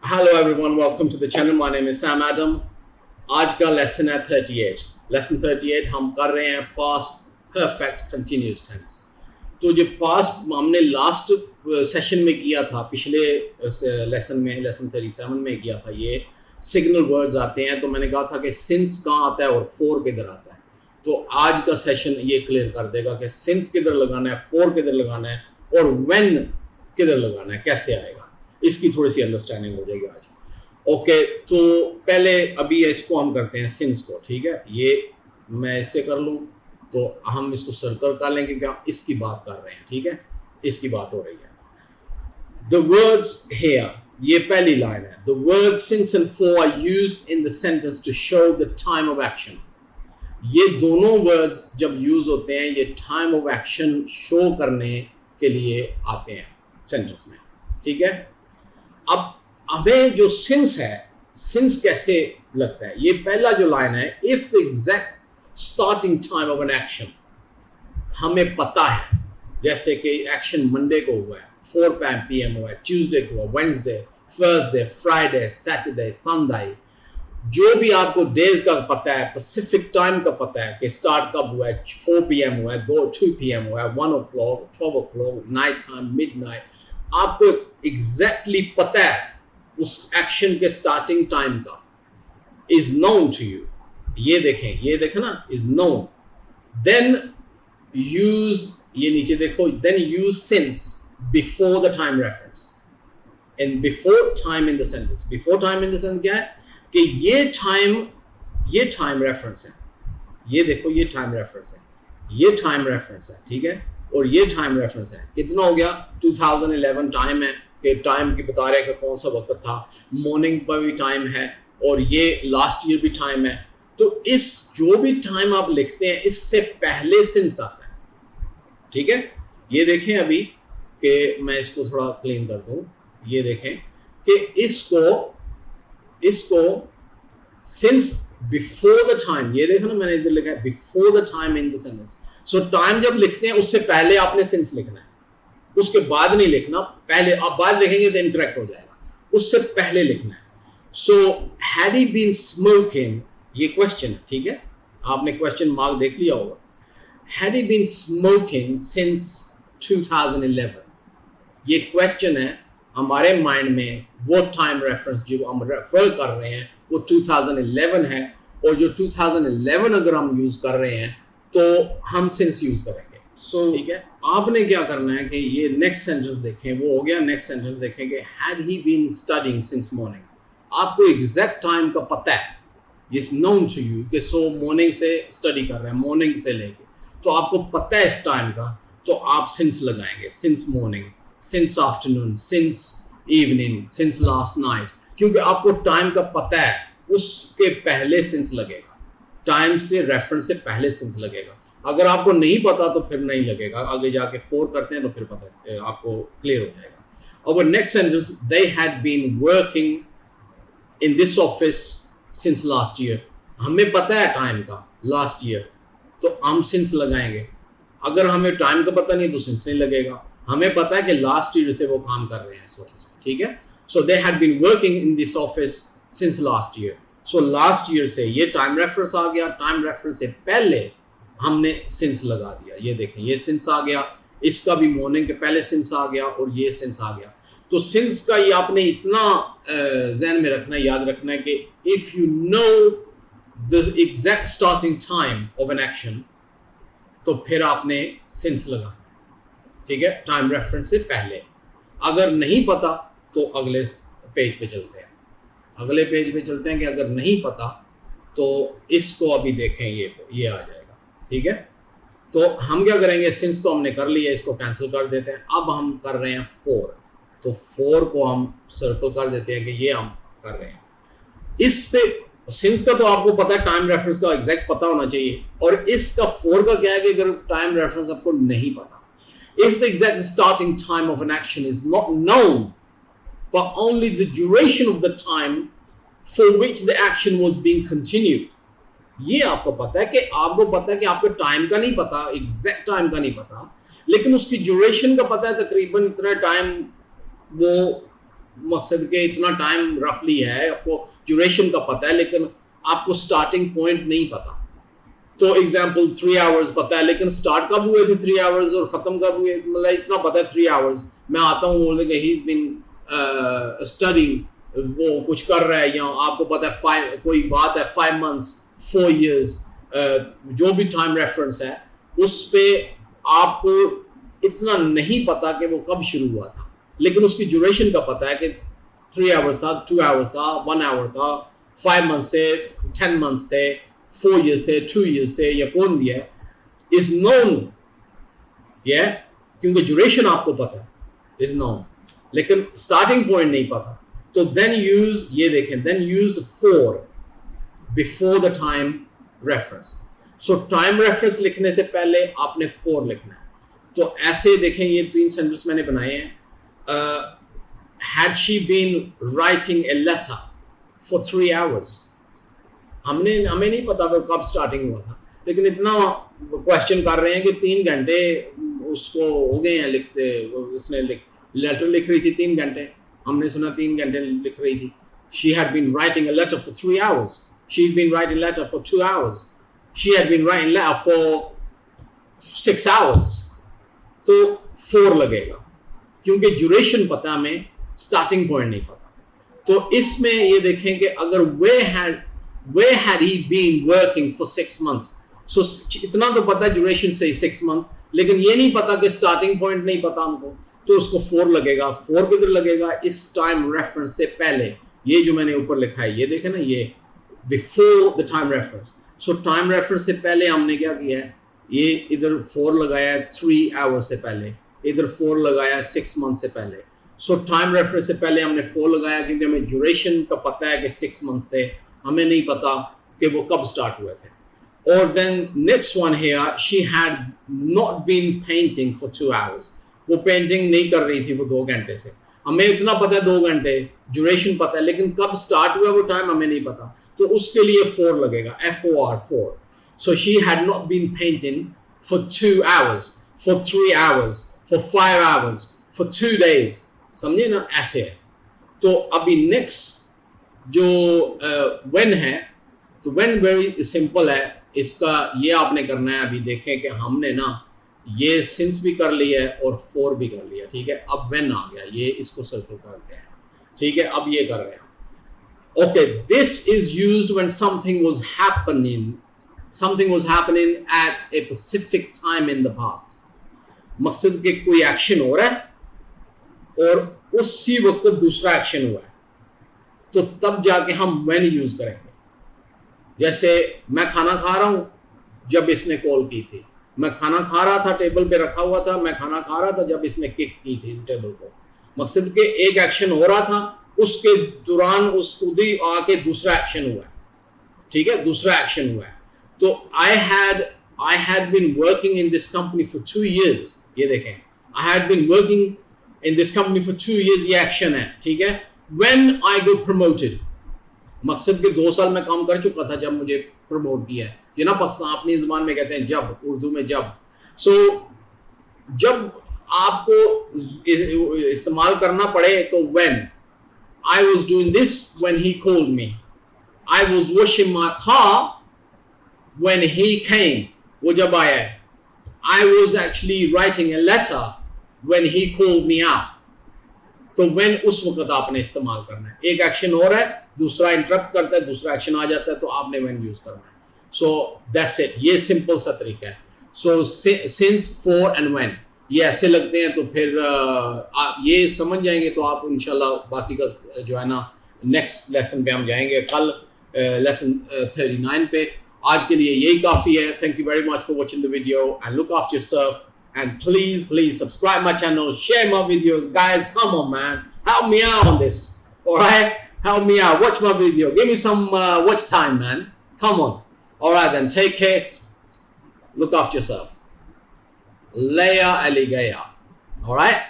Hello everyone, welcome to the channel. My name is Sam Adam. आज का lesson है 38. Lesson 38 हम कर रहे हैं पास्ट परफेक्ट कंटिन्यूस टेंस. तो जो पास्ट हमने लास्ट सेशन में किया था, पिछले लेसन में, लेसन 37 में किया था, ये सिग्नल वर्ड्स आते हैं. तो मैंने कहा था कि सिंस कहाँ आता है और फोर किधर आता है. तो आज का सेशन ये क्लियर कर देगा कि सिंस किधर लगाना है, फोर किधर लगाना है और व्हेन किधर लगाना है, कैसे आएगा. इसकी थोड़ी सी अंडरस्टैंडिंग हो जाएगी आज. ओके, तो पहले अभी इसको हम करते हैं सिंस को. ठीक है, ये मैं इससे कर लूँ तो हम इसको सर्कल कर लेंगे कि हम इसकी बात कर रहे हैं. ठीक है, इसकी बात हो रही है. द वर्ड्स हियर, ये पहली लाइन है. The words since and for are used in the sentence to show the time of action. ये दोनों वर्ड्स जब यूज होते हैं, ये टाइम ऑफ एक्शन शो करने के लिए आते हैं सेंटेंस में. ठीक है, अब हमें जो सिंस है, सिंस कैसे लगता है, ये पहला जो लाइन है. If the exact starting time of an action हमें पता है, जैसे कि एक्शन मंडे को हुआ है, 4 PM हुआ है, ट्यूसडे को हुआ, Wednesday, Thursday, Friday, Saturday, Sunday, जो भी आपको डेज का पता है, पैसिफिक टाइम का पता है कि स्टार्ट कब हुआ है, 4 PM हुआ है, 2 PM हुआ है, 1 o'clock, 12 o'clock, night time, midnight, आपको एग्जैक्टली पता है उस एक्शन के स्टार्टिंग टाइम का, इज नोन टू यू. ये देखें ना, इज नोन. देन यूज, ये नीचे देखो, then use since before the time reference. And before time in the sentence, before time in the sentence क्या है कि ये टाइम रेफरेंस है. ये देखो, ये टाइम रेफरेंस है, ये टाइम रेफरेंस है. ठीक है, और ये टाइम रेफरेंस है. कितना हो गया? 2011 टाइम है कि टाइम की बता रहे हैं कि कौन सा वक्त था. मॉर्निंग पर भी टाइम है और ये लास्ट ईयर भी टाइम है. तो इस जो भी टाइम आप लिखते हैं, इससे पहले सिंस आता है. ठीक है, ये देखें अभी कि मैं इसको थोड़ा क्लीन कर दूं. ये देखें कि इसको सिंस बिफोर द टाइम, ये देखो ना, मैंने इधर लिखा है before the time in the sentence. So time जब लिखते हैं उससे पहले आपने सिंस लिखना है, उसके बाद नहीं लिखना. पहले आप बाद लिखेंगे तो इनकरेक्ट हो जाएगा, उससे पहले लिखना है. So had he been smoking, ये क्वेश्चन है. ठीक है, आपने क्वेश्चन मार्क देख लिया होगा. Had he been smoking since 2011, ये क्वेश्चन है. हमारे माइंड में वो टाइम रेफरेंस जो हम रेफर कर रहे हैं वो 2011 है, और जो 2011 अगर हम यूज कर रहे हैं तो हम सिंस यूज करेंगे. सो ठीक है, आपने क्या करना है कि ये नेक्स्ट सेंटेंस देखें, वो हो गया. नेक्स्ट सेंटेंस देखें कि had he been studying since morning. आपको एग्जैक्ट टाइम का पता है, इज नोन टू यू कि सो मॉर्निंग से स्टडी कर रहे हैं, मॉर्निंग से लेके, तो आपको पता है इस टाइम का, तो आप सिंस लगाएंगे. Since morning, since afternoon, since evening, since last night, क्योंकि आपको टाइम का पता है, उसके पहले सिंस लगेगा. टाइम से रेफरेंस से पहले सिंस लगेगा. अगर आपको नहीं पता तो फिर नहीं लगेगा. आगे जाके फोर करते हैं तो फिर पता आपको क्लियर हो जाएगा. और next sentence, they had been working in this office since last year. हमें पता है टाइम का, लास्ट ईयर, तो हम सिंस लगाएंगे. अगर हमें टाइम का पता नहीं तो सिंस नहीं लगेगा. हमें पता है कि लास्ट ईयर से वो काम कर रहे हैं इस ऑफिस में. ठीक है, so they had been working in this office since last year. So last year से ये टाइम रेफरेंस आ गया. टाइम रेफरेंस से पहले हमने सिंस लगा दिया. ये देखें, ये सिंस आ गया, इसका भी मॉर्निंग के पहले सिंस आ गया और ये सिंस आ गया. तो सिंस का ये आपने इतना जहन में रखना है, याद रखना है कि if you know the exact starting time of an action तो फिर आपने सिंस लगाना. ठीक है, टाइम रेफरेंस से पहले. अगर नहीं पता तो अगले पेज पे चलते हैं. अगले पेज पे चलते हैं कि अगर नहीं पता तो इसको अभी देखें, ये आ जाएगा. ठीक है, तो हम क्या करेंगे, सिंस तो हमने कर लिया, इसको कैंसिल कर देते हैं. अब हम कर रहे हैं 4, तो 4 को हम सर्कल कर देते हैं कि ये हम कर रहे हैं. इस पे सिंस का तो आपको पता है, टाइम रेफरेंस का एग्जैक्ट पता होना चाहिए. और इसका 4 का क्या है कि अगर टाइम रेफरेंस आपको नहीं पता, if the exact starting time of an action is not known but only the duration of the time for which the action was being continued, ये आपको पता है कि आपको टाइम का नहीं पता, एग्जैक्ट टाइम का नहीं पता, लेकिन उसकी ड्यूरेशन का पता है, तकरीबन इतना टाइम वो मकसद के इतना टाइम रफली है, आपको ड्यूरेशन का पता है लेकिन आपको स्टार्टिंग पॉइंट नहीं पता। तो एग्जाम्पल 3 आवर्स पता है लेकिन स्टार्ट कब हुए थे 3 आवर्स और ख़त्म कब हुए, मतलब इतना पता है 3 आवर्स, मैं आता हूँ बोलते कि ही इज़ बीन स्टडिंग, वो कुछ कर रहा है, या आपको पता है कोई बात है 5 months 4 years, जो भी टाइम रेफरेंस है उस पर आपको इतना नहीं पता कि वो कब शुरू हुआ था, लेकिन उसकी ड्यूरेशन का पता है कि 3 आवर्स था, 2 आवर्स था, 1 आवर था, 5 months थे, 10 months थे, 4 years थे, 2 years थे, या कौन भी है, इज नोन, ये क्योंकि ड्यूरेशन आपको पता है, इज नोन, लेकिन स्टार्टिंग पॉइंट नहीं पता। तो देन यूज, ये देखें, then use for before the time reference. So time reference लिखने से पहले आपने फॉर लिखना है। तो ऐसे देखें, ये 3 सेंटेंस मैंने बनाए हैं। Had she been writing a letter for 3 hours? हमें नहीं पता वो कब स्टार्टिंग हुआ था, लेकिन इतना क्वेश्चन कर रहे हैं कि 3 घंटे उसको हो गए हैं लिखते, उसने लेटर लिख रही थी 3 घंटे, हमने सुना 3 घंटे लिख रही थी। She had been writing a letter for 3 hours. She had been writing a letter for 2 hours. She had been writing a letter for 6 hours. तो 4 लगेगा क्योंकि ड्यूरेशन पता हमें, स्टार्टिंग पॉइंट नहीं पता। तो इसमें ये देखें कि अगर where had he been working for 6 months, so इतना तो पता है ड्यूरेशन से 6 months, लेकिन ये नहीं पता कि स्टार्टिंग पॉइंट नहीं पता हमको, तो उसको 4 लगेगा। 4 किधर लगेगा, इस टाइम रेफरेंस से पहले, ये जो मैंने ऊपर लिखा है ये देखें ना, ये before the time reference. So time reference से पहले हमने क्या किया है, ये इधर 4 लगाया 3 आवर्स से पहले, इधर 4 लगाया 6 मंथ से पहले। सो टाइम रेफरेंस से पहले हमने 4 लगाया क्योंकि हमें ड्यूरेशन का पता है कि 6 मंथ थे, हमें नहीं पता कि वो कब स्टार्ट हुए थे। और then next one here, she had not been painting for 2 hours, वो पेंटिंग नहीं कर रही थी वो 2 घंटे से। हमें इतना पता है 2 घंटे ड्यूरेशन पता है, लेकिन कब स्टार्ट हुआ वो टाइम हमें नहीं पता, तो उसके लिए 4 लगेगा, FOR 4। So she had not been painting for 2 hours, for 3 hours, for 5 hours, for 2 days. समझे ना, ऐसे है। तो अभी नेक्स्ट जो when है, तो when वेरी सिंपल है, इसका ये आपने करना है। अभी देखें कि हमने ना ये since भी कर लिया है और for भी कर लिया, ठीक है। अब when आ गया, ये इसको सर्कल करते हैं, ठीक है। अब ये कर रहे हैं, okay, this is used when something was happening at a specific time in the past. मकसद के कोई एक्शन हो रहा है और उसी वक्त दूसरा एक्शन हुआ है, तो तब जाके हम when यूज करेंगे। जैसे मैं खाना खा रहा हूं जब इसने कॉल की थी, मैं खाना खा रहा था, टेबल पे रखा हुआ था, मैं खाना खा रहा था जब इसने किक की थी टेबल को। मकसद के एक एक्शन हो रहा था, उसके दौरान उसको दी आके दूसरा एक्शन हुआ है, ठीक है, दूसरा एक्शन हुआ है। तो I had been working in this company for 2 years. ये देखें, I had been working in this company for 2 years, ये एक्शन है, ठीक है। When I got promoted, मकसद के 2 साल मैं काम कर चुका था जब मुझे प्रमोट किया है। ये ना पाकिस्तान अपनी ज़बान में कहते हैं जब, उर्दू में जब। सो जब आपको इस्तेमाल करना पड़े तो when I was doing this when he called me. I was washing my car when he came, वो जब आया है। I was actually writing a letter when he called me out. तो when उस वक्त आपने इस्तेमाल करना है। एक एक्शन हो रहा है, दूसरा इंटरप्ट करता है, दूसरा एक्शन आ जाता है, तो आपने when यूज करना है। So that's it, ये सिंपल सा तरीका है। So since, for and when, ये ऐसे लगते हैं, तो फिर आप ये समझ जाएंगे तो आप इंशाल्लाह बाकी का जो है ना नेक्स्ट लेसन पे हम जाएंगे कल, लेसन 39 पे। आज के लिए यही काफ़ी है। Thank you very much for watching the video and look after yourself and please subscribe my channel, share my videos, guys, come on man, help me out on this, alright, help me out, watch my video, give me some watch time, man, come on, alright then, take care, look after yourself, Leia Aligaya, alright.